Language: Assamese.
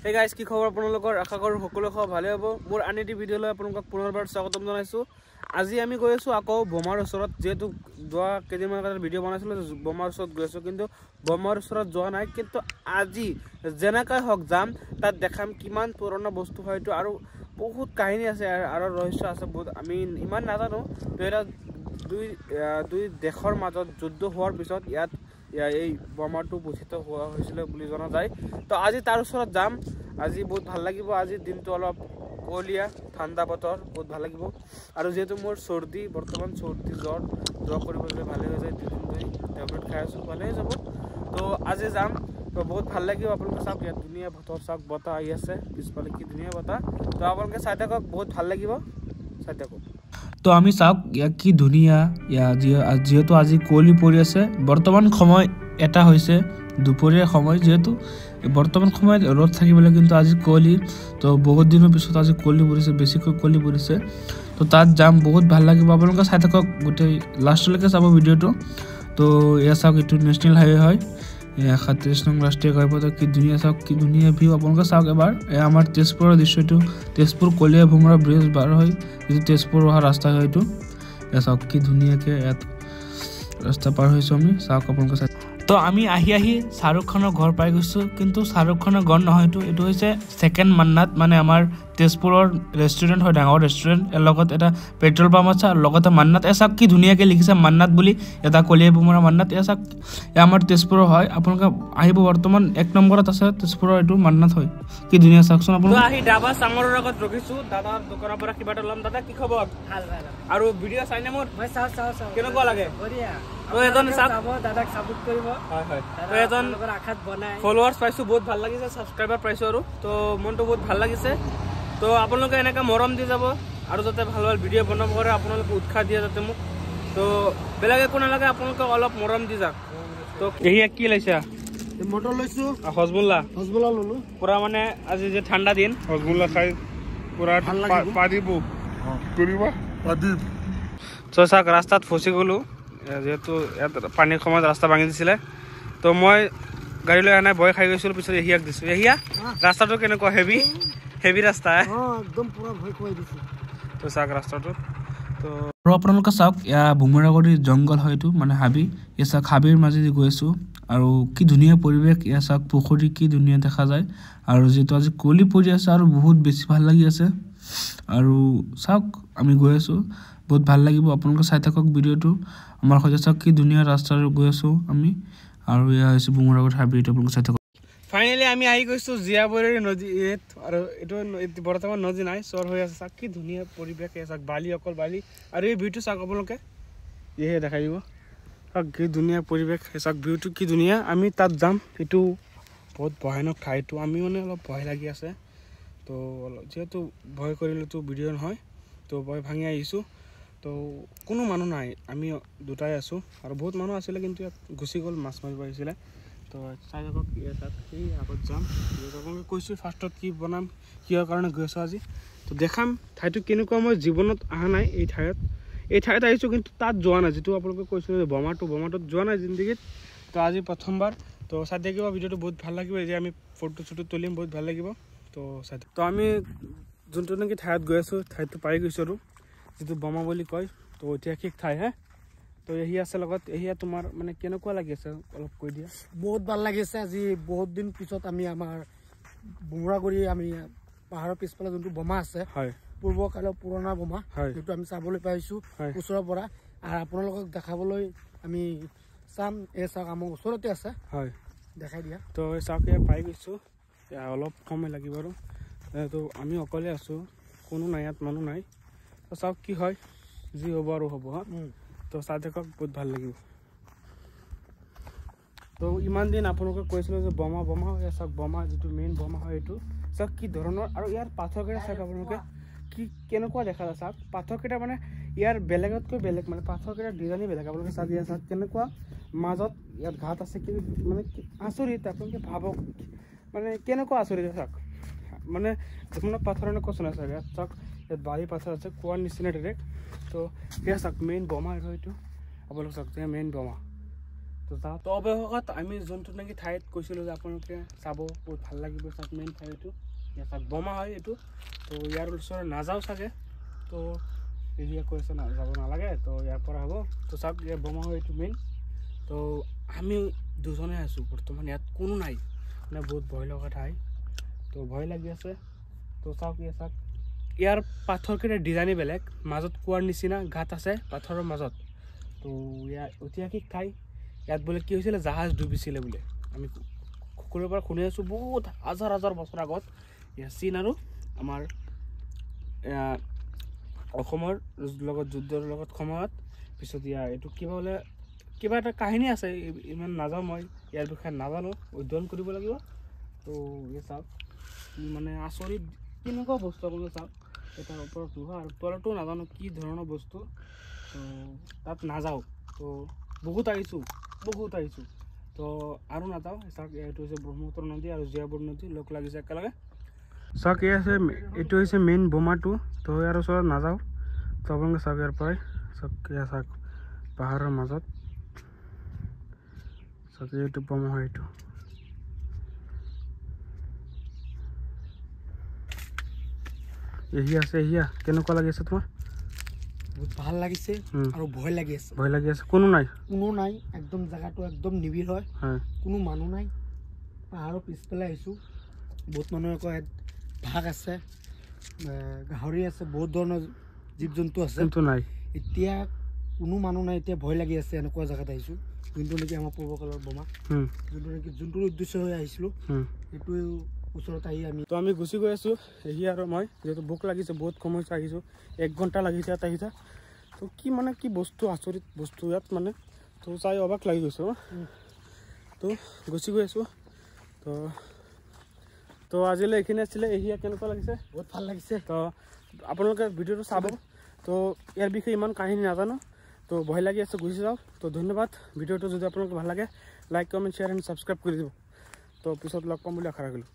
Hey guys, কি খবৰ আপোনালোকৰ আশা কৰো সকলো খবৰ ভালে হ'ব মোৰ আনিটি ভিডিঅ'লৈ আপোনালোকক পুনৰবাৰ স্বাগতম জনাইছো আজি আমি গৈ আছো আকৌ বোমাৰ ওচৰত যেটো যোৱা কেদিনমান আগতে ভিডিঅ' বনাইছিলো বোমাৰ ওচৰত গৈ আছো কিন্তু বোমাৰ ওচৰত যোৱা নাই কিন্তু আজি জেনাকাই হক যাম তাত দেখাম কিমান পুৰণা বস্তু হয়তো আৰু বহুত কাহিনী আছে আৰু ৰহস্য আছে বহুত আমি ইমান নাজানো তো এটা দুই দেশৰ মাজত যুদ্ধ হোৱাৰ পিছত ইয়াত এই বোমাটো বুজিত হোৱা হৈছিল বুলি জনা যায় তো আজি তাৰ ওচৰত যাম আজি বহুত ভাল লাগিব আজি দিনটো অলপ কোলিয়া ঠাণ্ডা বতৰ বহুত ভাল লাগিব আৰু যেটো মোৰ সৰ্দি বৰ্তমান সৰ্দি জ্বৰ কৰিবলৈ ভালে হৈ যায় দুদিন ধৰি টেবলেট খাই আছো ভালে হৈ যাব তো আজি যাম তো বহুত ভাল লাগিব আপোনালোকে চাওক ইয়াত ধুনীয়া বতৰ চাওক বতাহ আহি আছে পিছফালে কি ধুনীয়া বতাহ তো আপোনালোকে চাই থাকক বহুত ভাল লাগিব চাই থাকক তো আমি চাওক কি ধুনীয়া যেহেতু আজি কোলি পৰি আছে বৰ্তমান সময় এটা হৈছে দুপৰীয়া সময় যেহেতু বৰ্তমান সময়ত ৰ'দ থাকিবলৈ কিন্তু আজি কোলি তো বহুত দিনৰ পিছত আজি কোলি পৰিছে বেছিকৈ কোলি পৰিছে তো তাত যাম বহুত ভাল লাগিব আপোনালোকে চাই থাকক গোটেই লাষ্টলৈকে চাব ভিডিঅ'টো তো এয়া চাওক এইটো নেশ্যনেল হাইৱে হয় ৩৭ নং ৰাষ্ট্ৰীয় ঘাইপথ কি ধুনীয়া চাওক কি ধুনীয়া ভিউ আপোনালোকে চাওক এবাৰ আমাৰ তেজপুৰৰ দৃশ্যটো তেজপুৰ কলিয়া ভোমৰা ব্ৰিজ পাৰ হয় যিটো তেজপুৰ অহা ৰাস্তা হয় এইটো এয়া চাওক কি ধুনীয়াকৈ ইয়াত ৰাস্তা পাৰ হৈছোঁ আমি চাওক আপোনালোকে চাই তো আমি আহি শাহৰুখ খানৰ ঘৰ পাই গৈছোঁ কিন্তু শাহৰুখ খানৰ ঘৰ নহয়তো এইটো হৈছে ছেকেণ্ড মান্নাত মানে আমাৰ তেজপুৰৰ ৰেষ্টুৰেণ্ট হয় ডাঙৰ ৰেষ্টুৰেণ্ট ইয়াৰ লগত এটা পেট্ৰল পাম্প আছে আৰু লগতে মান্নাত এয়া চাওক কি ধুনীয়াকৈ লিখিছে মান্নাত বুলি এটা কলিয়া ভোমৰা মান্নাত এয়া চাওক আমাৰ তেজপুৰৰ হয় আপোনালোকে আহিব বৰ্তমান 1 নম্বৰত আছে তেজপুৰৰ এইটো মান্নাত হয় কি ধুনীয়া চাওকচোন আপোনালোকে আহি ডাবা চাঙৰৰ আগত ৰখিছো দাদাৰ দোকানৰ পৰা কিবা এটা ল'ম দাদা কি খবৰ ভাল ভাল আৰু ভিডিঅ' চাইনে মোৰ মই চাও কেনেকুৱা লাগে বঢ়িয়া তো এজন চাব দাদাক সাপোৰ্ট কৰিব হয় হয় তো এজন আখাত বনাই ফলোৱাৰ্স পাইছো বহুত ভাল লাগিছে সাবস্ক্ৰাইবাৰ পাইছো আৰু তো মনটো বহুত ভাল লাগিছে তো আপোনালোকে এনেকা মৰম দি যাব আৰু যাতে ভাল ভাল ভিডিঅ' বনাব পাৰে আপোনালোকে উৎসাহ দিয়ে যাতে মোক তো বেলেগ একো নালাগে আপোনালোকে অলপ মৰম দি যাওক তো এই কি লৈছা মটৰ লৈছো হজমুল্লা ললো পুৰা মানে আজি যে ঠাণ্ডা দিন হজমুল্লা খাই পুৰা পাৰিব কৰিবা পাদিব তো চাওক ৰাস্তাত ফচি গ'লো যেহেতু ইয়াত পানীৰ সময়ত ৰাস্তা ভাঙি দিছিলে তো মই গাড়ী লৈ অহা নাই ভয় খাই গৈছিলোঁ পিছত এহিয়াক দিছোঁ এহিয়া ৰাস্তাটো কেনেকুৱা হেভি ৰাস্তা একদম পুৰা ভয় খুৱাই দিছে তো চাওক ৰাস্তাটো তো আৰু আপোনালোকে চাওক এয়া ভোমৰাগুৰি জংঘল হয়তো মানে হাবি এয়া চাওক হাবিৰ মাজেদি গৈ আছোঁ আৰু কি ধুনীয়া পৰিৱেশ এয়া চাওক পুখুৰী কি ধুনীয়া দেখা যায় আৰু যিহেতু আজি কলি পৰি আছে আৰু বহুত বেছি ভাল লাগি আছে আৰু চাওক আমি গৈ আছোঁ বহুত ভাল লাগিব আপোনালোকে চাই থাকক ভিডিঅ'টো আমাৰ সৈতে চাওক কি ধুনীয়া ৰাস্তাৰে গৈ আছোঁ আমি আৰু এয়া হৈছে ভোমৰাগুৰি হাবিটো আপোনালোকে চাই থাকক ফাইনেলি আমি আহি গৈছোঁ জীয়াবৰী নদী আৰু এইটো বৰ্তমান নদী নাই চৰ হৈ আছে চাওক কি ধুনীয়া পৰিৱেশ চাওক বালি অকল বালি আৰু এই ভিউটো চাওক আপোনালোকে ইহে দেখাই দিব চাওক কি ধুনীয়া পৰিৱেশ চাওক ভিউটো কি ধুনীয়া আমি তাত যাম এইটো বহুত ভয়ানক ঠাইটো আমি মানে অলপ ভয় লাগি আছে তো যেহেতু ভয় কৰিলেতো ভিডিঅ' নহয় তো ভয় ভাঙি আহিছোঁ তো কোনো মানুহ নাই আমি দুটাই আছোঁ আৰু বহুত মানুহ আছিলে কিন্তু ইয়াত গুচি গ'ল মাছ মাৰিব আহিছিলে তো চাই থাকক তাত সেই আগত যাম আপোনালোকে কৈছোঁ ফাৰ্ষ্টত কি বনাম কিহৰ কাৰণে গৈ আছোঁ আজি তো দেখাম ঠাইটো কেনেকুৱা মই জীৱনত অহা নাই এই ঠাইত আহিছোঁ কিন্তু তাত যোৱা নাই যিটো আপোনালোকে কৈছোঁ যে বোমাটোত যোৱা নাই জিন্দগীত তো আজি প্ৰথমবাৰ তো চাই থাকিব ভিডিঅ'টো বহুত ভাল লাগিব এতিয়া আমি ফটো তুলিম বহুত ভাল লাগিব তো চাই তো আমি যোনটো নেকি ঠাইত গৈ আছোঁ ঠাইটো পাই গৈছোঁ আৰু যিটো বোমা বুলি কয় তো ঐতিহাসিক ঠাই হে তো এহি আছে লগত এহিয়া তোমাৰ মানে কেনেকুৱা লাগি আছে অলপ কৈ দিয়া বহুত ভাল লাগিছে আজি বহুত দিন পিছত আমি আমাৰ ভোমৰাগুৰি আমি পাহাৰৰ পিছফালে যোনটো বোমা আছে হয় পূৰ্বকালৰ পুৰণা বোমা সেইটো আমি চাবলৈ পাইছোঁ ওচৰৰ পৰা আৰু আপোনালোকক দেখাবলৈ আমি চাম এই চাওক আমাৰ ওচৰতে আছে হয় দেখাই দিয়া তো এই চাওক ইয়াত পাই গৈছোঁ অলপ সময় লাগিব আৰু তো আমি অকলে আছোঁ কোনো নাই ইয়াত মানুহ নাই তো চাওক কি হয় যি হ'ব আৰু হ'ব হা তো চাই থাকক বহুত ভাল লাগিব তো ইমান দিন আপোনালোকে কৈছিলোঁ যে বোমা হয় চাওক বোমা যিটো মেইন বোমা হয় এইটো চাওক কি ধৰণৰ আৰু ইয়াৰ পাথৰকেইটা চাওক আপোনালোকে কি কেনেকুৱা দেখা যায় চাওক পাথৰকেইটা মানে ইয়াৰ বেলেগতকৈ বেলেগ মানে পাথৰকেইটা ডিজাইনেই বেলেগ আপোনালোকে চাওক ইয়াৰ চাওক কেনেকুৱা মাজত ইয়াত ঘাট আছে কি মানে আচৰিত আপোনালোকে ভাবক মানে কেনেকুৱা আচৰিত চাওক মানে যিকোনো পাথৰ কোৱেশ্যন আছে ইয়াত চাওক ইয়াত বালি পাথৰ আছে কোৱাৰ নিচিনা ডাইৰেক্ট তো সেয়া চাওক মেইন বোমা এইটো আপোনালোকে চাওক যে মেইন বোমা তো যাওঁ। তো অৱশেষত আমি যোনটো নেকি ঠাইত কৈছিলোঁ যে আপোনালোকে চাব বহুত ভাল লাগিব চাওক মেইন ঠাই এইটো ইয়াত চাওক বোমা হয় এইটো। তো ইয়াৰ ওচৰত নাযাওঁ চাগে। তো এৰিয়া কৈ আছে যাব নালাগে তো ইয়াৰ পৰা হ'ব। তো চাওক ইয়াৰ বোমা হয় এইটো মেইন। তো আমি দুজনে আছোঁ বৰ্তমান ইয়াত কোনো নাই মানে বহুত ভয় লগা ঠাই। তো ভয় লাগি আছে। তো চাওক ইয়াত চাওক ইয়াৰ পাথৰকেইটা ডিজাইনে বেলেগ মাজত কুঁৱাৰ নিচিনা গাঁত আছে পাথৰৰ মাজত। তো ইয়াৰ ঐতিহাসিক ঠাই ইয়াত বোলে কি হৈছিলে জাহাজ ডুবিছিলে বোলে আমি সকলোৰে পৰা শুনি আছোঁ বহুত হাজাৰ হাজাৰ বছৰ আগত। ইয়াৰ চীন আৰু আমাৰ অসমৰ লগত যুদ্ধৰ লগত সময়ত পিছত ইয়াৰ এইটো কিবা বোলে কিবা এটা কাহিনী আছে ইমান নাজানো মই ইয়াৰ বিষয়ে নাজানো অধ্যয়ন কৰিব লাগিব। তো এই চাওক মানে আচৰিত কেনেকুৱা বস্তু আপোনালোকে চাওক এটাৰ ওপৰত লোহা আৰু তলতো নাজানো কি ধৰণৰ বস্তু। তো তাত নাযাওঁ। তো বহুত আহিছোঁ তো আৰু নাযাওঁ। চাওক এইটো হৈছে ব্ৰহ্মপুত্ৰ নদী আৰু জীয়াবৰ নদী লগ লাগিছে একেলগে। চাওক এই আছে এইটো হৈছে মেইন বোমাটো। তো ইয়াৰ ওচৰত নাযাওঁ। তো আপোনালোকে চাওক ইয়াৰ পৰাই চাওক এয়া চাওক পাহাৰৰ মাজত চাওক এইটো বোমা হয় এইটো। এহি আছে এহিয়া কেনেকুৱা লাগি আছে তোমাৰ? বহুত ভাল লাগিছে আৰু ভয় লাগি আছে। ভয় লাগি আছে কোনো নাই একদম জেগাটো একদম নিবিড় হয় কোনো মানুহ নাই। পাহাৰৰ পিছফালে আহিছোঁ বহুত মানুহৰ আকৌ ইয়াত ভাগ আছে গাহৰি আছে বহুত ধৰণৰ জীৱ জন্তু আছে কিন্তু নাই এতিয়া কোনো মানুহ নাই। এতিয়া ভয় লাগি আছে এনেকুৱা জেগাত আহিছোঁ যোনটো নেকি আমাৰ পূৰ্বকালৰ বোমা যোনটোৰ উদ্দেশ্য হৈ আহিছিলোঁ সেইটো ওচৰত আহি আমি গুচি গৈ আছোঁ। এহি আৰু মই যিহেতু ভোক লাগিছে বহুত সময় আহিছোঁ 1 ঘণ্টা লাগিছে ইয়াত আহিছে। তো কি বস্তু আচৰিত বস্তু ইয়াত মানে তো চাই অবাক লাগি গৈছোঁ। তো গুচি গৈ আছোঁ। তো আজিলৈ এইখিনি আছিলে। এহিয়া কেনেকুৱা লাগিছে? বহুত ভাল লাগিছে। তো আপোনালোকে ভিডিঅ'টো চাব। তো ইয়াৰ বিষয়ে ইমান কাহিনী নাজানো তো ভয় লাগি আছে গুচি যাওঁ। তো ধন্যবাদ। ভিডিঅ'টো যদি আপোনালোকে ভাল লাগে like comment share and subscribe কৰি দিব। তো পিছত লগ পাম বুলি আশা ৰাখিলোঁ।